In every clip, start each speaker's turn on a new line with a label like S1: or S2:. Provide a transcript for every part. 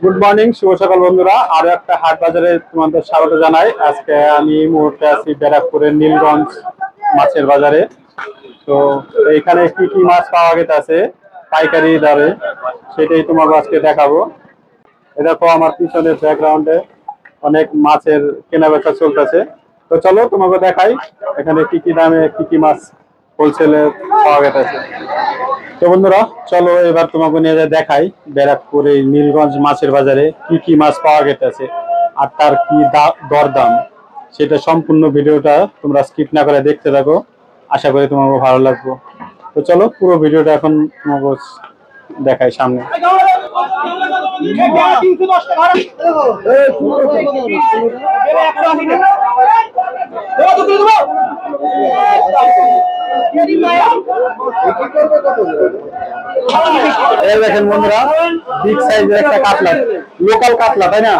S1: Good morning, শুভ সকাল বন্ধুরা। আরো একটা হাট বাজারে তোমাদের স্বাগত জানাই। আজকে আমি এই মুহূর্তে আছি ব্যারাকপুরের নীলগঞ্জ মাছের বাজারে। তো এখানে কি কি মাছ পাওয়া গেছে পাইকারি দরে, সেটাই তোমাকে আজকে দেখাবো। দেখো আমার পিছনের ব্যাকগ্রাউন্ডে অনেক মাছের কেনাবেচা চলতেছে। তো চলো তোমাকে দেখাই এখানে কি কি দামে কি কি মাছ হোলসেলে পাওয়া গেছে। তো বন্ধুরা চলো এবার তোমাকে নিয়ে দেখাই ব্যারাকপুর এই নীলগঞ্জ মাছের বাজারে কি কি মাছ পাওয়া গেছে আর তার কি দরদাম, সেটা সম্পূর্ণ ভিডিওটা তোমরা স্কিপ না করে দেখতে থাকো। আশা করি তোমাকে ভালো লাগবে। তো চলো পুরো ভিডিওটা এখন তোমাকে দেখাই সামনে। দেখেন বন্ধুরা, বিগ সাইজের একটা কাতলা, লোকাল কাতলা, তাই না?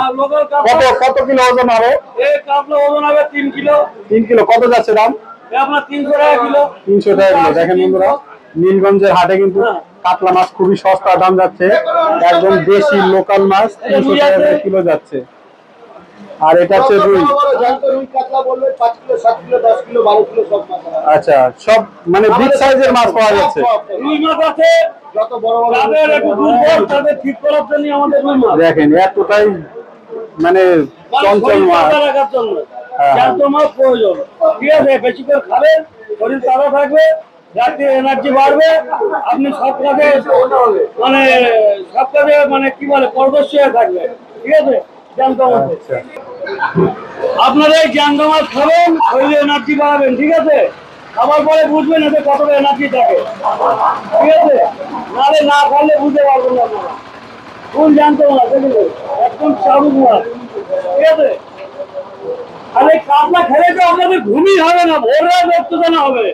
S1: কত কত কিলো ওজন হবে?
S2: কাতলা ওজন হবে 3 কিলো।
S1: 3 কিলো। কত যাচ্ছে দাম?
S2: আপনার 300 টাকা কিলো।
S1: 300 টাকা কিলো। দেখেন বন্ধুরা, নীলগঞ্জের হাটে কিন্তু কাতলা মাছ খুবই সস্তা দাম যাচ্ছে। একদম দেশি লোকাল মাছ 300 টাকা কিলো যাচ্ছে। আর এটা হচ্ছে রুই। আচ্ছা, সব মানে বিগ সাইজের মাছ পাওয়া যাচ্ছে।
S2: রুই মাছ আছে যত বড় বড়, তাদের একটু দুর্বল, তাদের ঠিক করার জন্য আমাদের রুই মাছ।
S1: দেখেন এতটাই মানে চঞ্চল মাছ
S2: রাখার জন্য জ্যান্ত মাছ প্রয়োজন। ঠিক আছে, বেশি করে খাবেন, শরীর তাজা থাকবে, রাতে এনার্জি বাড়বে, আপনি সব কাজে মানে কি বলে পরদর্শী হয়ে থাকবে। ঠিক আছে, জ্যান্ত মাছ আপনারা এই জ্যান্ত মাছ খাবেন, শরীরে এনার্জি বাড়াবেন। ঠিক আছে, খাবার পরে বুঝবেন এতে কতটা এনার্জি থাকে। ঠিক আছে, নাহলে না খাইলে বুঝতে পারবেন না আপনারা। কোন জ্যান্ত মাছ দেখলেন, একদম চাবুক মাছ। ঠিক আছে, আর এই কাতলা খেলে তো আপনাদের ঘুমই হবে না, ভোর রাত রক্তদান হবে,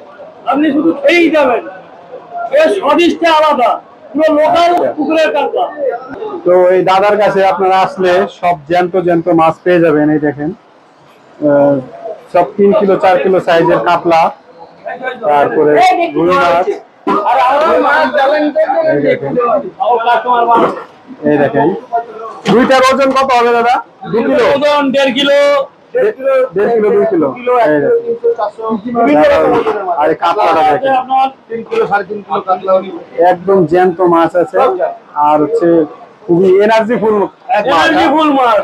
S2: আপনি শুধু খেয়েই যাবেন। এর স্বাদিষ্টটা আলাদা, পুরো লোকাল পুকুরের কাতলা।
S1: তো এই দাদার কাছে আপনারা আসলে সব জ্যান্ত জ্যান্ত মাছ পেয়ে যাবেন। এই দেখেন সব 3 কিলো 4 কিলো সাইজের কাতলা, তারপরে রুই মাছ। এই দেখেন রুইটার ওজন কত হবে দাদা? 2 কিলো
S2: ওজন 1.5 কিলো।
S1: 1.5 কিলো 2 কিলো। আর কাতলাটা দেখেন একদম জ্যান্ত মাছ আছে। আর হচ্ছে খুবই এনার্জিফুল মাছ।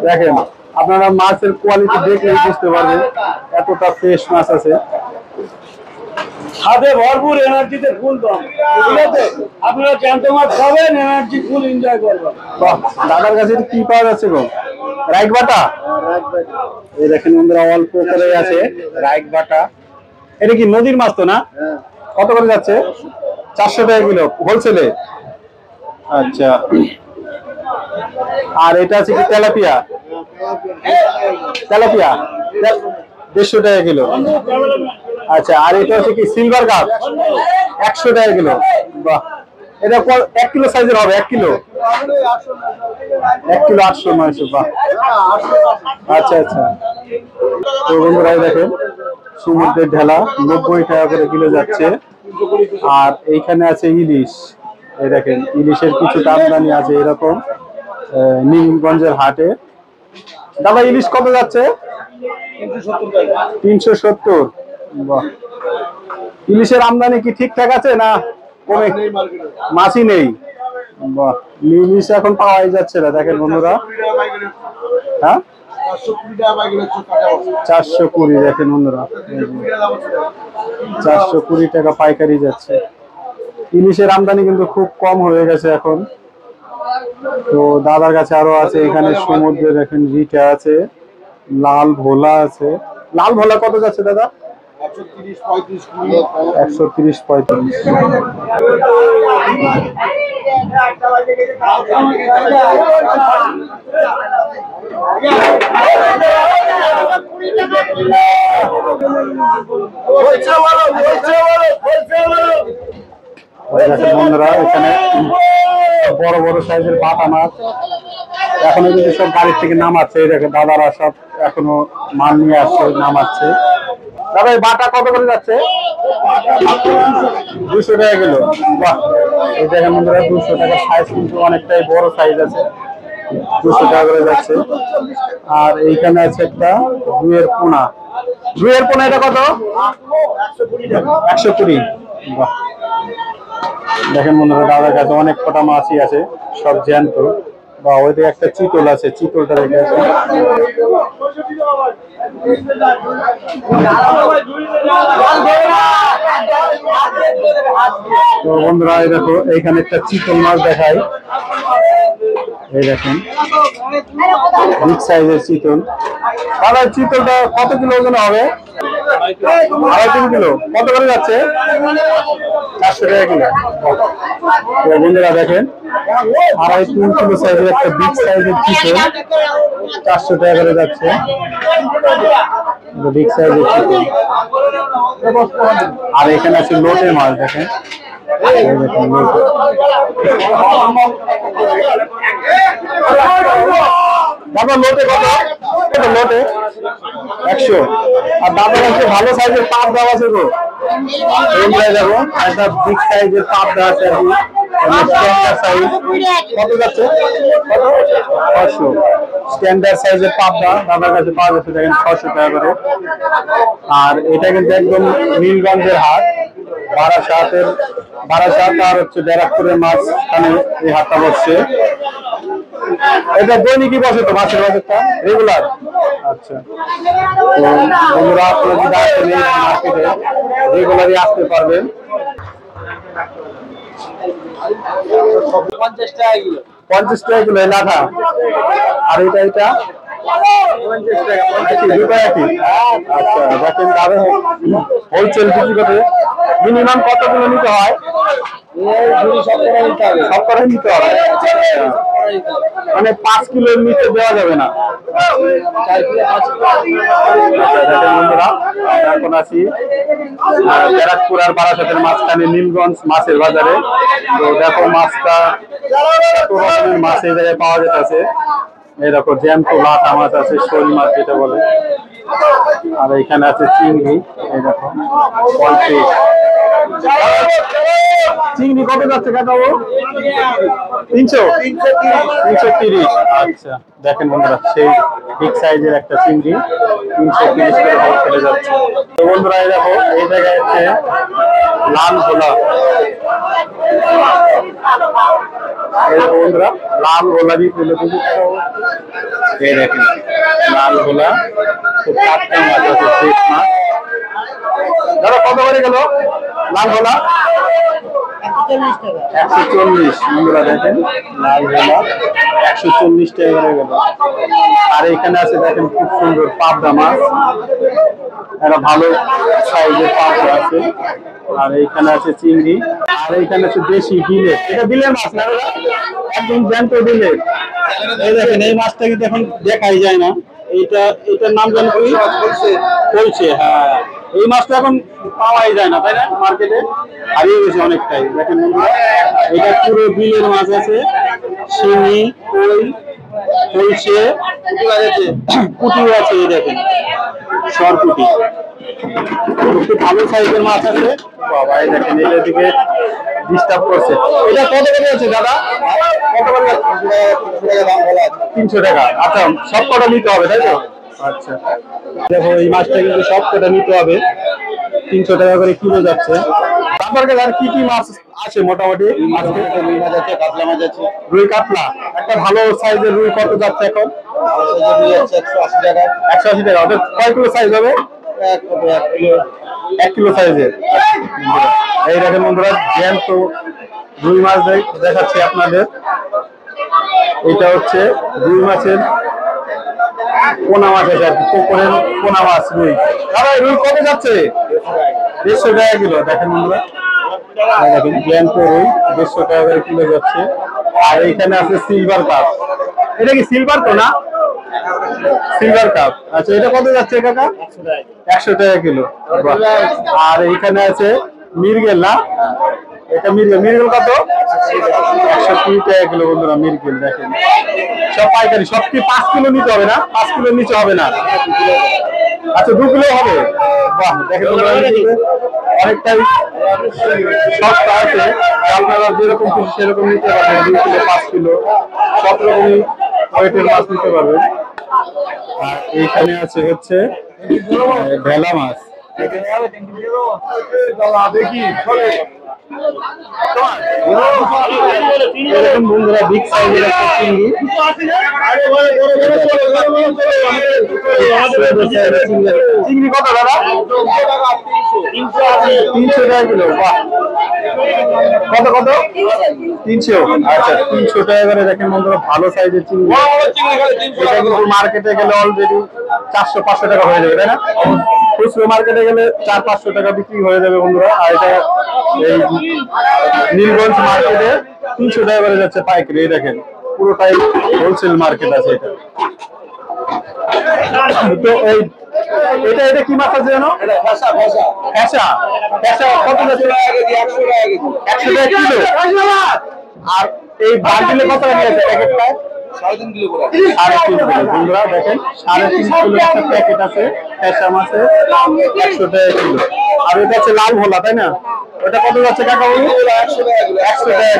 S1: দেখেন আপনারা মাছের কোয়ালিটি দেখলেই বুঝতে পারবেন এতটা ফ্রেশ মাছ আছে।
S2: স্বাদে ভরপুর, এনার্জিতে ফুল দাম। ঠিক আছে, আপনারা জ্যান্ত মাছ খাবেন, এনার্জি ফুল এনজয় করবেন।
S1: দাদার কাছে কি পাওয়া যাচ্ছে গো? রাইক বাটা। এই দেখেন বন্ধুরা, অল্প করে আছে রাইক বাটা। এটা কি নদীর মাছ তো না? কত করে যাচ্ছে? 400 টাকা কিলো হোলসেলে। আচ্ছা, আর এটা আছে কি তেলাপিয়া? 150 টাকা কিলো। আচ্ছা, আর এটা হচ্ছে কি সিলভার কাপ? 100 টাকা কিলো। বাহ, এটা 1 কিলো সাইজের হবে। 1 কিলো 800 900। বাহ, আচ্ছা আচ্ছা। তো বন্ধুরা দেখেন সমুদ্রের ঢেলা 90 টাকা করে কিলো যাচ্ছে। আর এইখানে আছে ইলিশ। এই দেখেন ইলিশের কিছু আমদানি আছে এরকম নীলগঞ্জের হাটে। দাদা ইলিশ কত যাচ্ছে? 370। বাহ, ইলিশের আমদানি কি ঠিকঠাক আছে না কমে? মাছই নেই। বাহ, ইলিশ এখন পাওয়াই যাচ্ছে না। দেখেন বন্ধুরা, হ্যাঁ 420। দেখেন বন্ধুরা 420 টাকা পাইকারি যাচ্ছে। ইলিশের আমদানি কিন্তু খুব কম হয়ে গেছে এখন। তো দাদার কাছে আরো আছে এখানে সমুদ্রে দেখেন রিটা আছে, লাল ভোলা আছে। লাল ভোলা কত যাচ্ছে দাদা? 130 35। বন্ধুরা এখানে বড় বড় সাইজের বাটা মাছ এখনো কিন্তু সব গাড়ি থেকে নামাচ্ছে। এই দেখেন দাদারা সব এখনো মাল নিয়ে আসছে, নামাচ্ছে। দাদা এই বাটা কত করে যাচ্ছে? 200 টাকা কিলো। বাহ, এই দেখেন বন্ধুরা 200 টাকা। সাইজ কিন্তু অনেকটাই বড় সাইজ আছে, 200 টাকা করে যাচ্ছে। আর এইখানে আছে একটা রুইয়ের পোনা। রুইয়ের পোনা এটা কত? 120। বাহ, দেখেন বন্ধুরা দাদার কাছে অনেক কটা মাছই আছে, সব জ্যান্ত। বা ওইদিকে একটা চিতল আছে, চিতলটা দেখে আছে। তো বন্ধুরা এই দেখো এইখানে একটা চিতল মাছ দেখাই, এই দেখেন বিগ সাইজের চিতল। দাদা চিতলটা কত কিলো ওজন হবে? 2.5 কিলো। কত করে যাচ্ছে? 400 টাকা কিলো। তো বন্ধুরা দেখেন 2.5-3 কিলো সাইজের একটা বিগ সাইজের চিতল 400 টাকা করে যাচ্ছে। বিগ সাইজের চিতল। আর এখানে আছে লোটের মাছ, দেখেন দেখেন লোট। দাদা লোটে কত? লোটে 100। আর দাদা কাছে ভালো সাইজের পাপ দেওয়া আছে তো, দেখো একটা বিগ সাইজের পাপ দেওয়া আছে আর কি। কত যাচ্ছে? 600। স্ট্যান্ডার্ড সাইজের পাবদা দাদার কাছে পাওয়া যাচ্ছে, দেখেন 600 টাকা করে। আর এটা কিন্তু একদম নীলগঞ্জের হাট, বারাসাত আর হচ্ছে ব্যারাকপুরের মাঝখানে এই হাটটা বসছে। এটা দৈনিকই বসে তো মাছের বাজারটা, রেগুলার? আচ্ছা। তো বন্ধুরা আপনারা যদি আসেন এই মার্কেটে রেগুলারই আসতে পারবেন।
S2: 50 টাকা কিলো।
S1: 50 টাকা কিলো এই লাঠা। আর এটা দুটো একই। আচ্ছা, দেখেন দাদা হোলসেল বিক্রি করতে মিনিমাম কত কিলো নিতে হয়? সব করে নিতে হবে। মানে 5 কিলোর নিচে দেওয়া যাবে না। বন্ধুরা এখন আছি ব্যারাকপুর আর বারাসাতের মাঝখানে নীলগঞ্জ মাছের বাজারে। তো দেখো মাছটা কত রকমের মাছ এই জায়গায় পাওয়া যেতেছে। এই দেখো জ্যান্ত লাটা মাছ আছে, শোল মাছ যেটা বলে। আর এখানে আছে চিংড়ি, এই দেখো পলট্রি। চিংড়ি কত যাচ্ছে কাকাবো? 330। আচ্ছা, দেখেন বন্ধুরা সেই বিগ সাইজের একটা চিংড়ি 330 করে হোলসেলে যাচ্ছে। তো বন্ধুরা এই দেখো এই জায়গায় হচ্ছে লাল ভোলা। এই দেখো বন্ধুরা লাল ভোলা দিয়ে তুলে দিচ্ছি। এই দেখেন লাল ভোলা, খুব টাটকা মাছ আছে, ফ্রেশ মাছ। দাদা কত করে গেল লাল ভোলা? 140। বন্ধুরা দেখেন লাল ভোলা 140 টাকা করে গেল। আর এখানে আছে দেখেন খুব সুন্দর পাবদা মাছ, একটা ভালো সাইজের পাবদা আছে। আর এইখানে আছে চিংড়ি। আর এইখানে আছে দেশি বিলে, এটা বিলের মাছ না দাদা? একদম জ্যান্ত বিলে। এই দেখেন এই মাছটা কিন্তু এখন দেখাই যায় না। এটার নাম জানো কি? বলছে। হ্যাঁ, এই মাছটা এখন পাওয়াই যায় না, তাই না? মার্কেটে হারিয়ে গেছে অনেকটাই। দেখেন এটা পুরো বিলের মাছ আছে, শিঙি, কই, কলসে, পুঁটি আছে। এই দেখেন সরপুটি, একটু ভালো সাইজের মাছ আছে। বাবা এই দেখেন এটার দিকে ডিস্টার্ব করছে। এটা কত করে আছে দাদা? কত করে? 300 টাকা। আচ্ছা, সব কটা নিতে হবে তাই তো? আচ্ছা, দেখো এই মাছটা কিন্তু সব কটা নিতে হবে, 300 টাকা করে কিলো যাচ্ছে। আপনার কাছে আর কি কি মাছ আছে মোটামুটি? রুই মাছ আছে, কাতলা মাছ আছে। রুই কাতলা একটা ভালো সাইজের রুই কত যাচ্ছে এখন? 180 টাকা। 180 টাকা। ওটা কয় কিলো সাইজ হবে? 1 কিলো সাইজের। এই দেখেন বন্ধুরা জ্যান্ত রুই মাছ দেখাচ্ছি আপনাদের। এটা হচ্ছে রুই মাছের পোনা মাছ আছে আর কি, পুকুরের পোনা মাছ রুই। দাদা রুই কত যাচ্ছে? 150 টাকা কিলো। দেখেন বন্ধুরা দেখেন জ্যান্ত রুই 150 টাকা করে কিলো যাচ্ছে। আর এইখানে আছে সিলভার কাপ। এটা কি সিলভার তো না? Silver cup. আচ্ছা, এটা কত যাচ্ছে কাকা? 100 টাকা কিলো। আর এইখানে আছে মিরগেল না? এটা মিরগেল কত? 120 টাকা কিলো। বন্ধুরা মিরগেল দেখেন সব পাইকারি। সব কি 5 কিলো নিতে হবে না? 5 কিলোর নিচে হবে না? আচ্ছা 2 কিলো হবে। বাহ দেখেন তোমরা অনেকটাই সস্তা আছে, আপনারা যেরকম খুশি সেরকম নিতে পারবেন। 2 কিলো 5 কিলো সব রকমই ওয়েটের মাছ নিতে পারবেন। আর এইখানে আছে হচ্ছে ভেলা মাছ। এরকম বন্ধুরা বিগ সাইজের একটা চিংড়ি, চিংড়ি কত দাদা? 300 টাকা কিলো। বাহ কত কত? 300। আচ্ছা 300 টাকা করে দেখেন বন্ধুরা, ভালো সাইজের চিংড়ি। এটা কিন্তু মার্কেটে গেলে অলরেডি 400-500 টাকা হয়ে যাবে, তাই না? খুচরো মার্কেটে গেলে 400-500 টাকা বিক্রি হয়ে যাবে বন্ধুরা। আর এটা এই নীলগঞ্জ মার্কেটে 300 টাকা করে যাচ্ছে পাইকারি। এই দেখেন পুরোটাই হোলসেল মার্কেট আছে এটা। তো এই এটা এটা কি মাছ আছে জানো? ফ্যাসা। ফ্যাসা কত যাচ্ছে? 100 টাকা কিলো। আর এই বান্ডিলে কত টাকা আছে প্যাকেটটা? 3.5 কিলো করে। 3.5 কিলো বন্ধুরা দেখেন, 3.5 কিলো একটা প্যাকেট আছে ফ্যাসা মাছের, 100 টাকা কিলো। আর এটা হচ্ছে লাল ভোলা, তাই না? ওটা কত যাচ্ছে কাকা? 100 টাকা কিলো। 100 টাকা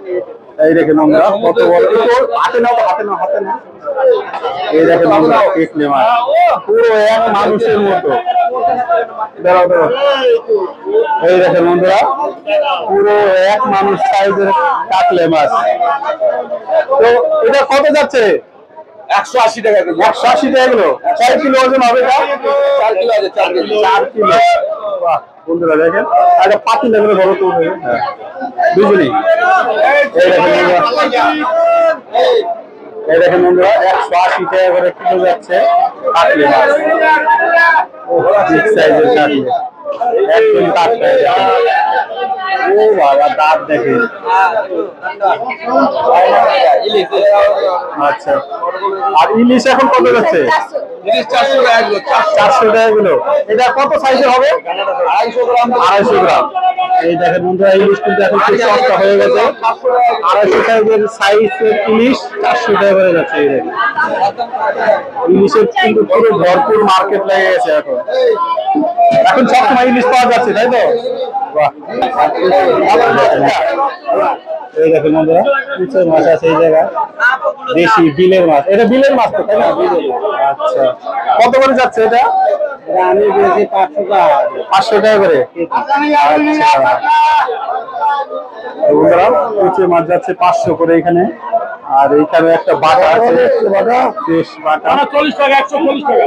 S1: কিলো। এই দেখেন বন্ধুরা কত বড়, হাতে নাও হাতে নাও হাতে নাও। এই দেখেন বন্ধুরা কেকলে মাছ পুরো এক মানুষের মতো। দাঁড়াও দাঁড়াও। এই দেখেন বন্ধুরা পুরো এক মানুষ সাইজের কাকলে মাছ। তো এটা কত যাচ্ছে?
S2: 180 টাকা কিলো।
S1: 180 টাকা কিলো। 4 কিলো ওজন হবে এটা?
S2: 4 কিলো আছে, 4 কিলো।
S1: 4 কিলো। বাহ বন্ধুরা দেখেন, আর এটা পাতি লাগলে বড় তো হবে। হ্যাঁ বুঝলি। এই দেখেন বন্ধুরা 180 টাকা করে কিলো যাচ্ছে কাকলে মাছ। বিগ সাইজের কাকলে, একদম টাটকা। ও বাবা দাঁত দেখেন। আচ্ছা আর ইলিশ এখন কত যাচ্ছে?
S2: 400 টাকা কিলো।
S1: 400 টাকা কিলো। এটা কত সাইজের হবে?
S2: 250 গ্রাম।
S1: 250 গ্রাম। এই দেখেন বন্ধুরা ইলিশ কিন্তু এখন খুব সস্তা হয়ে গেছে। 250 টাইপের সাইজের ইলিশ 400 টাকা করে যাচ্ছে। এই দেখেন ইলিশের কিন্তু পুরো ভরপুর মার্কেট লেগে গেছে এখন। এখন সবসময় ইলিশ পাওয়া যাচ্ছে, তাই তো? বাহ এই দেখেন বন্ধুরা কুচের মাছ আছে এই জায়গায়, দেশি বিলের মাছ। এটা বিলের মাছ তো, তাই না? আচ্ছা কত করে যাচ্ছে এটা?
S2: আমি বেশি 500 টাকা।
S1: 500 টাকা করে। আচ্ছা বন্ধুরা কুচের মাছ যাচ্ছে 500 করে এখানে। আর এইখানে একটা বাটা আছে, ফ্রেশ বাটা
S2: 40 টাকা। 140 টাকা।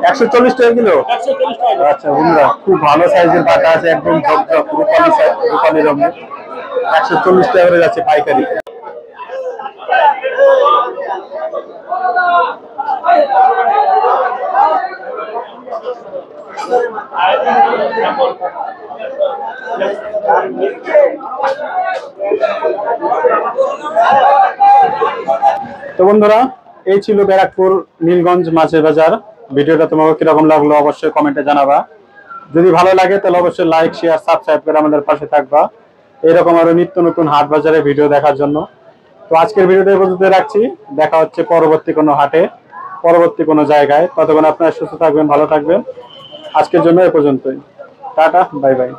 S1: 140 টাকা কিলো।
S2: 140 টাকা।
S1: আচ্ছা বন্ধুরা খুব ভালো সাইজের বাটা আছে, একদম ঝকঝক রূপালি সাইজ, রূপালি রঙের। 140 টাকা করে যাচ্ছে পাইকারি। তো বন্ধুরা এই ছিল ব্যারাকপুর নীলগঞ্জ মাছের বাজার। ভিডিওটা তোমাকে কিরকম লাগলো অবশ্যই কমেন্টে জানাবা। যদি ভালো লাগে তাহলে অবশ্যই লাইক শেয়ার সাবস্ক্রাইব করে আমাদের পাশে থাকবা এরকম আরো নিত্য নতুন হাট বাজারে ভিডিও দেখার জন্য। তো আজকের ভিডিওটা এই পর্যন্ত রাখছি, দেখা হচ্ছে পরবর্তী কোনো হাটে, পরবর্তী কোনো জায়গায়। ততক্ষণ আপনারা সুস্থ থাকবেন, ভালো থাকবেন। আজকের জন্য এ পর্যন্তই। Tata bye bye.